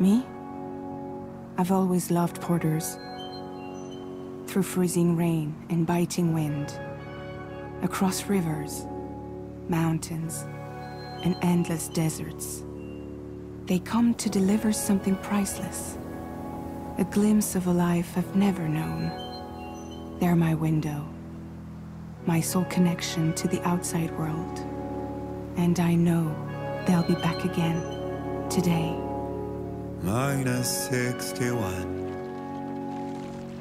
Me? I've always loved porters. Through freezing rain and biting wind, across rivers, mountains, and endless deserts, they come to deliver something priceless, a glimpse of a life I've never known. They're my window, my sole connection to the outside world. And I know they'll be back again, today. -61.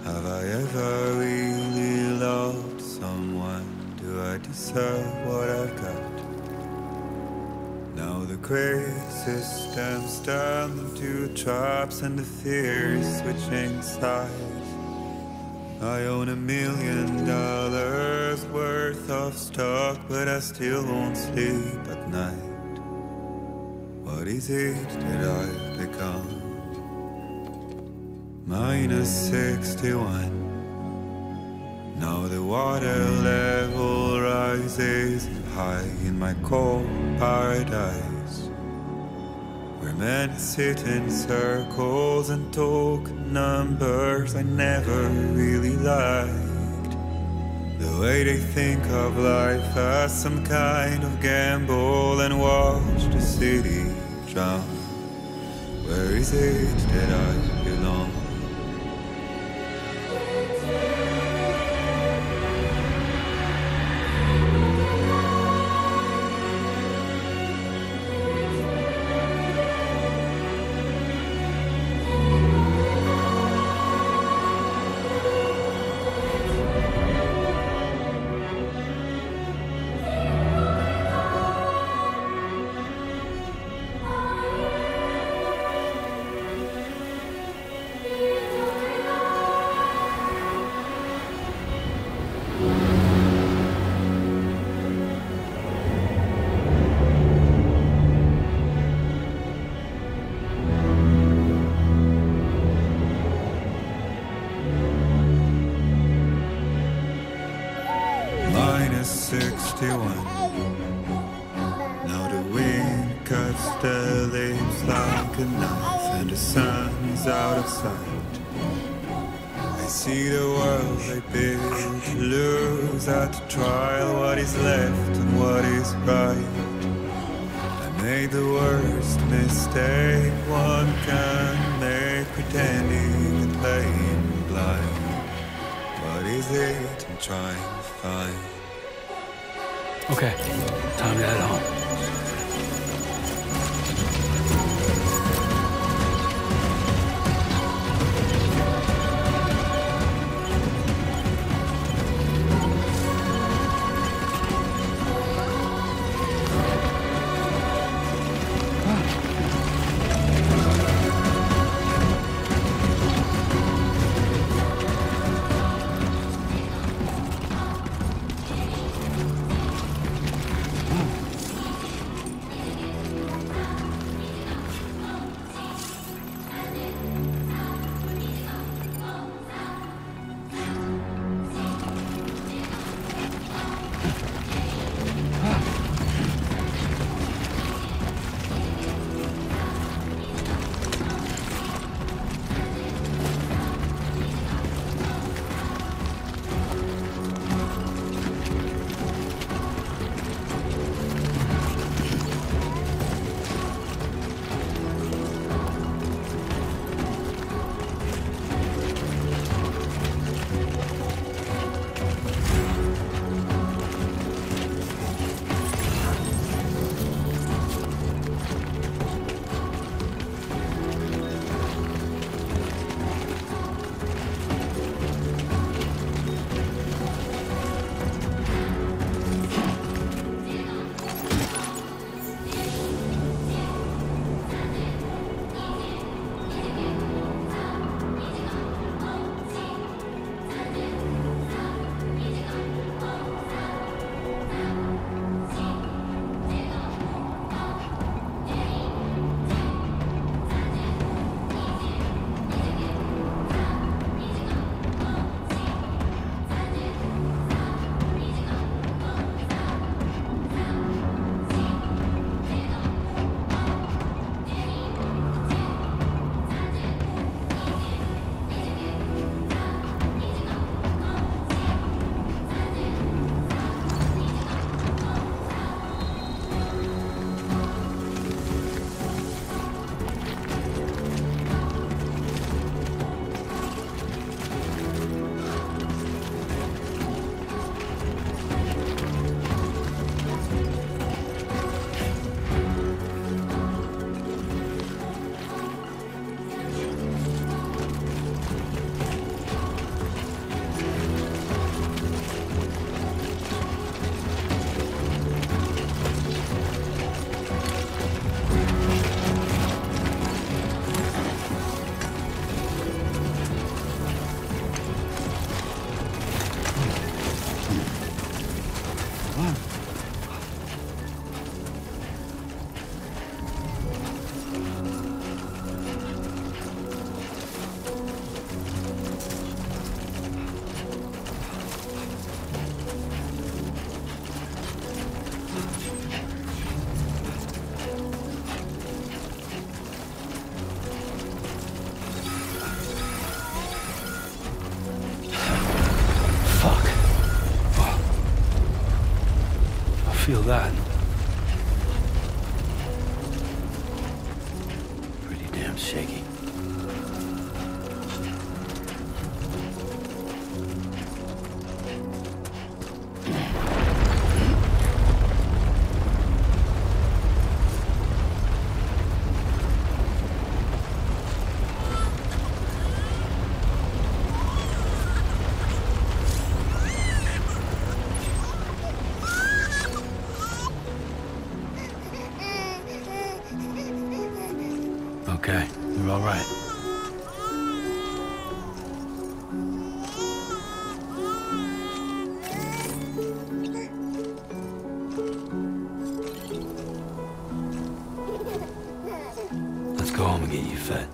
Have I ever really loved someone? Do I deserve what I've got? Now the crazy systems turn them to traps and the fears switching sides. I own $1 million worth of stock, but I still won't sleep at night. What is it that I've become? -61. Now the water level rises high in my cold paradise, where men sit in circles and talk numbers I never really liked. The way they think of life as some kind of gamble and watch the city drown. Where is it that I belong? -61. Now the wind cuts the leaves like a knife and the sun's out of sight. I see the world I built lose at the trial, what is left and what is right. I made the worst mistake one can make, pretending and playing blind. What is it I'm trying to find? Okay, time to head home. I'm shaky. Okay, you're all right. Let's go home and get you fed.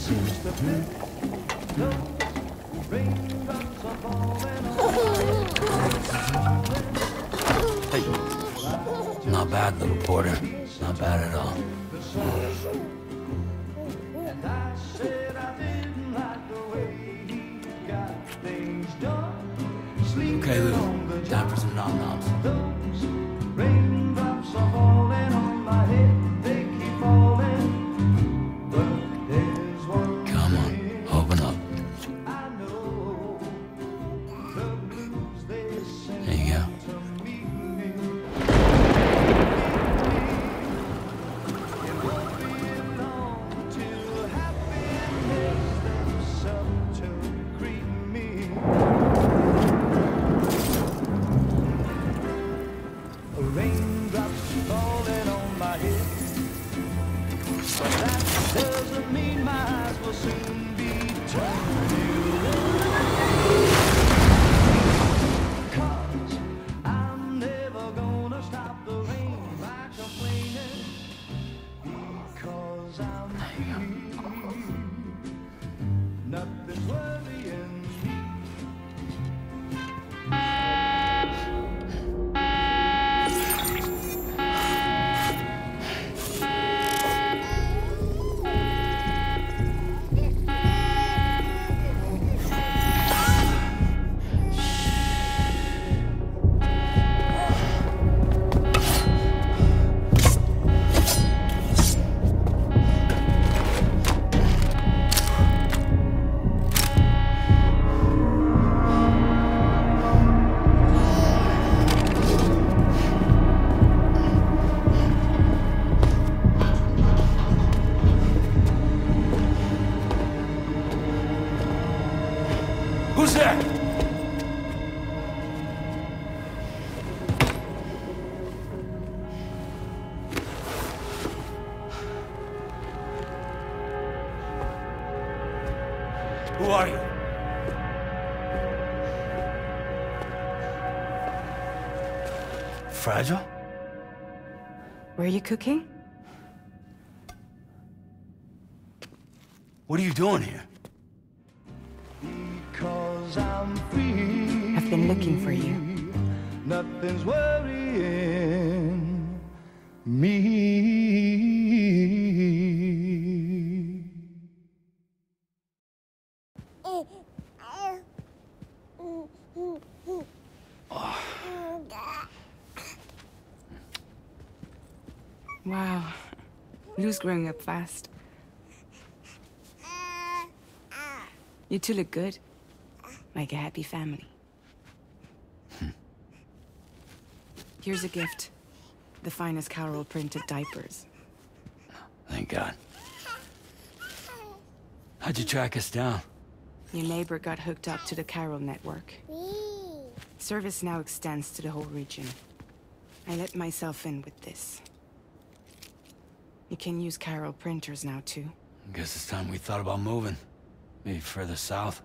Hey. Not bad, little porter. Not bad at all. Okay, Lou. Time for some nom-noms. Raindrops are falling on my head, they keep falling. But there's one Come on, open up. I know, the blues they sing There you go. to me. It won't be long till happiness themselves to greet me. Raindrops falling on my head, but that doesn't mean my eyes will soon be turned to red. 'Cause I'm never gonna stop the rain by complaining, because I'm free. Nothing's worrying me. Who's there? Who are you? Fragile? Were you cooking? What are you doing here? Because I'm free. I've been looking for you. Nothing's worrying me. Wow. Lou's growing up fast. You two look good. Like a happy family. Here's a gift. The finest Carol printed diapers. Thank God. How'd you track us down? Your neighbor got hooked up to the Carol network. Service now extends to the whole region. I let myself in with this. You can use Carol printers now too. Guess it's time we thought about moving. Maybe further south.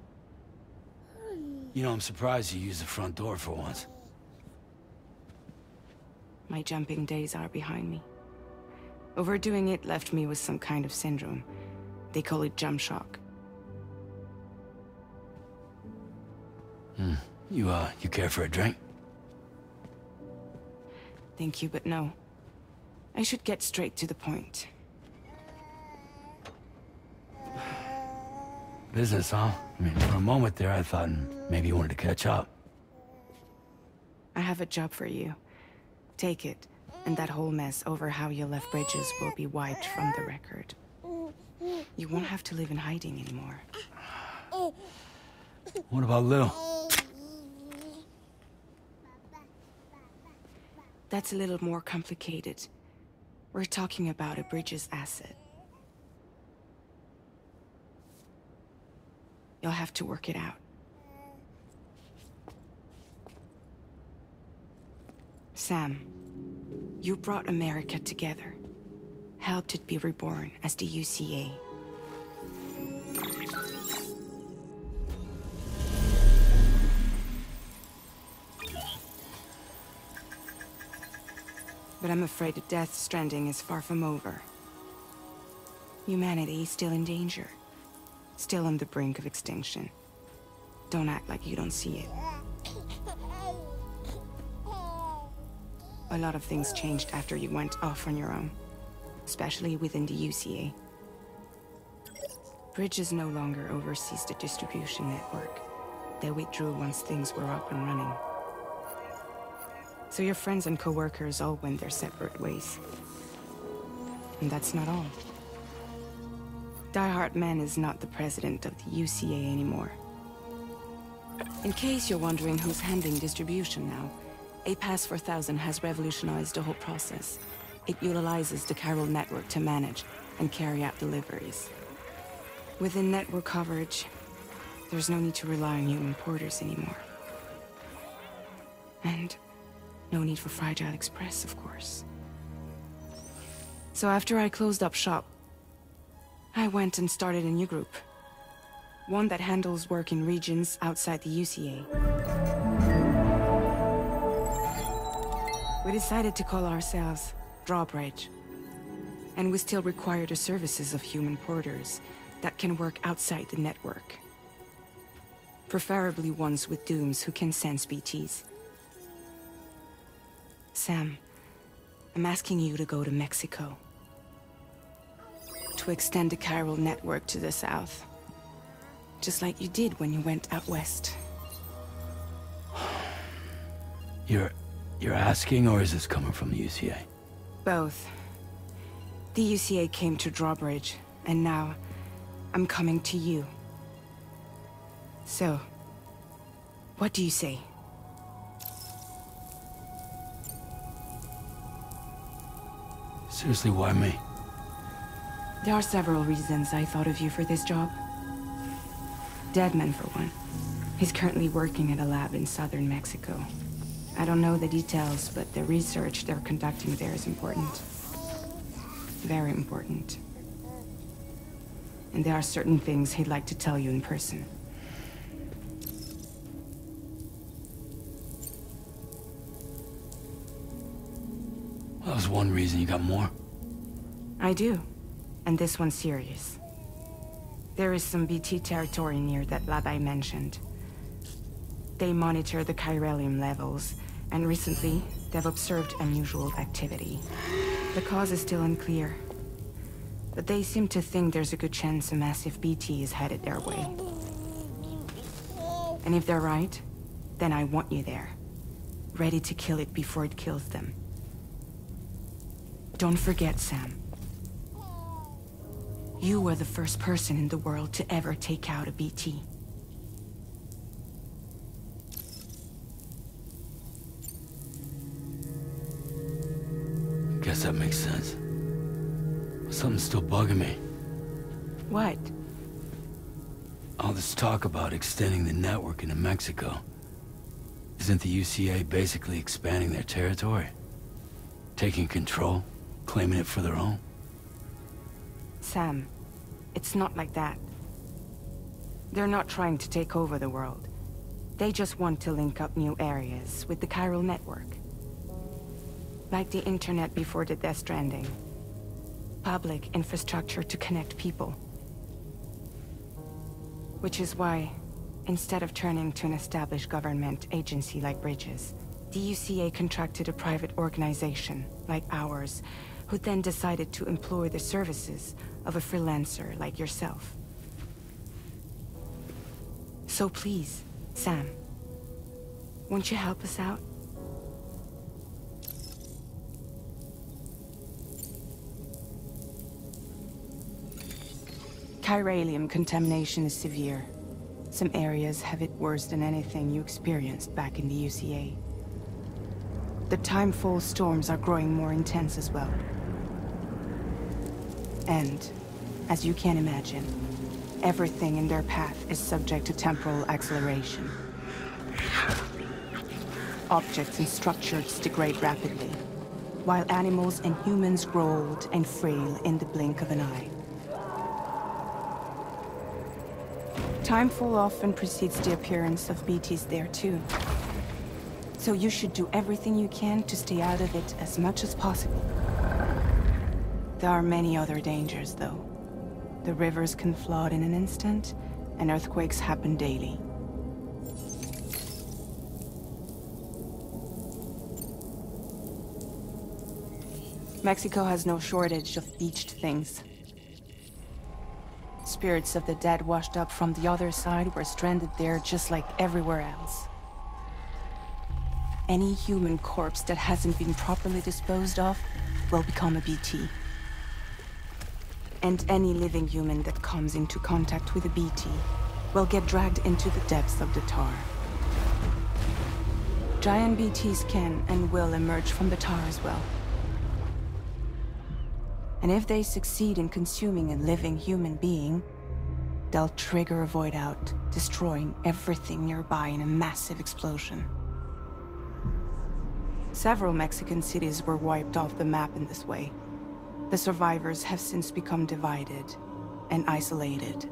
You know, I'm surprised you used the front door for once. My jumping days are behind me. Overdoing it left me with some kind of syndrome. They call it jump shock. You care for a drink? Thank you, but no. I should get straight to the point. Business, huh? I mean, for a moment there, I thought maybe you wanted to catch up. I have a job for you. Take it, and that whole mess over how you left bridges will be wiped from the record. You won't have to live in hiding anymore. What about Lou? That's a little more complicated. We're talking about a Bridges asset. You'll have to work it out. Sam, you brought America together. Helped it be reborn as the UCA. But I'm afraid that Death Stranding is far from over. Humanity is still in danger. still on the brink of extinction. Don't act like you don't see it. A lot of things changed after you went off on your own, especially within the UCA. Bridges no longer oversees the distribution network. They withdrew once things were up and running. So your friends and co-workers all went their separate ways. And that's not all. Die Hartman is not the president of the UCA anymore. In case you're wondering who's handling distribution now, A Pass 4000 has revolutionized the whole process. It utilizes the chiral network to manage and carry out deliveries. Within network coverage, there's no need to rely on human porters anymore. And no need for Fragile Express, of course. So after I closed up shop, I went and started a new group. One that handles work in regions outside the UCA. We decided to call ourselves Drawbridge. And we still require the services of human porters that can work outside the network. Preferably ones with dooms who can sense BTs. Sam, I'm asking you to go to Mexico. To extend the chiral network to the south. Just like you did when you went out west. You're asking, or is this coming from the UCA? Both. The UCA came to Drawbridge, and now I'm coming to you. So, what do you say? Seriously, why me? There are several reasons I thought of you for this job. Deadman, for one. He's currently working at a lab in southern Mexico. I don't know the details, but the research they're conducting there is important. Very important. And there are certain things he'd like to tell you in person. Well, that was one reason. You got more? I do. And this one's serious. There is some BT territory near that lab I mentioned. They monitor the chiralium levels, and recently, they've observed unusual activity. The cause is still unclear, but they seem to think there's a good chance a massive BT is headed their way. And if they're right, then I want you there, ready to kill it before it kills them. Don't forget, Sam. You were the first person in the world to ever take out a BT. Guess that makes sense. But something's still bugging me. What? All this talk about extending the network into Mexico. Isn't the UCA basically expanding their territory? Taking control? Claiming it for their own? Sam, it's not like that. They're not trying to take over the world. They just want to link up new areas with the chiral network. Like the internet before the Death Stranding. Public infrastructure to connect people. Which is why, instead of turning to an established government agency like Bridges, the UCA contracted a private organization, like ours, who then decided to employ the services of a freelancer like yourself. So please, Sam, won't you help us out? Chiralium contamination is severe. Some areas have it worse than anything you experienced back in the UCA. The timefall storms are growing more intense as well. And, as you can imagine, everything in their path is subject to temporal acceleration. Objects and structures degrade rapidly, while animals and humans grow old and frail in the blink of an eye. Timefall often precedes the appearance of BTs there too. So you should do everything you can to stay out of it as much as possible. There are many other dangers, though. The rivers can flood in an instant, and earthquakes happen daily. Mexico has no shortage of beached things. Spirits of the dead washed up from the other side were stranded there just like everywhere else. Any human corpse that hasn't been properly disposed of will become a BT. And any living human that comes into contact with a BT will get dragged into the depths of the tar. Giant BTs can and will emerge from the tar as well. And if they succeed in consuming a living human being, they'll trigger a void out, destroying everything nearby in a massive explosion. Several Mexican cities were wiped off the map in this way. The survivors have since become divided and isolated.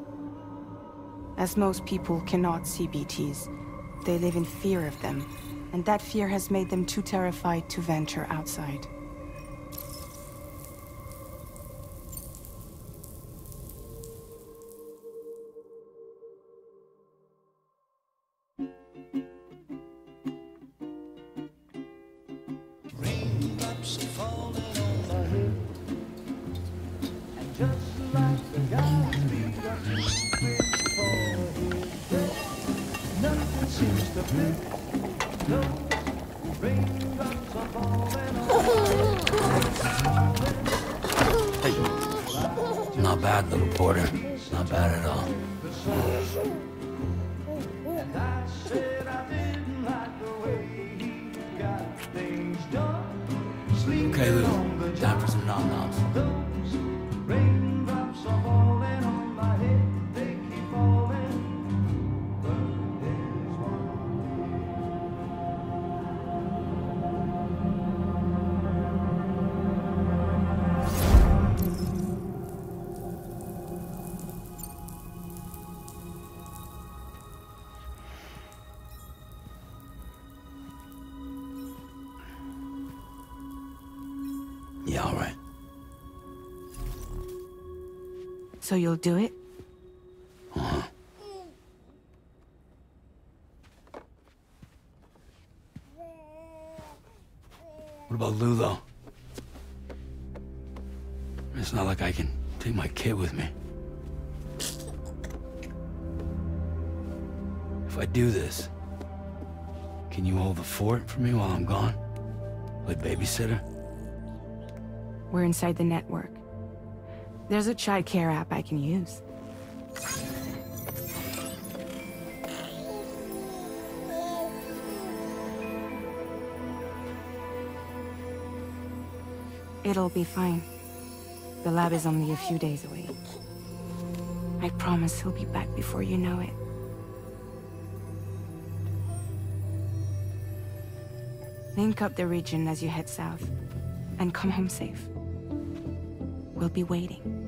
As most people cannot see BTs, they live in fear of them, and that fear has made them too terrified to venture outside. Not bad, little porter. Not bad at all. Okay, Lou. Time for some nom-noms. Yeah, all right. So you'll do it? Uh-huh. What about Lou, though? It's not like I can take my kid with me. If I do this, can you hold the fort for me while I'm gone? Play babysitter? We're inside the network. There's a child care app I can use. It'll be fine. The lab is only a few days away. I promise he'll be back before you know it. Link up the region as you head south, and come home safe. We'll be waiting.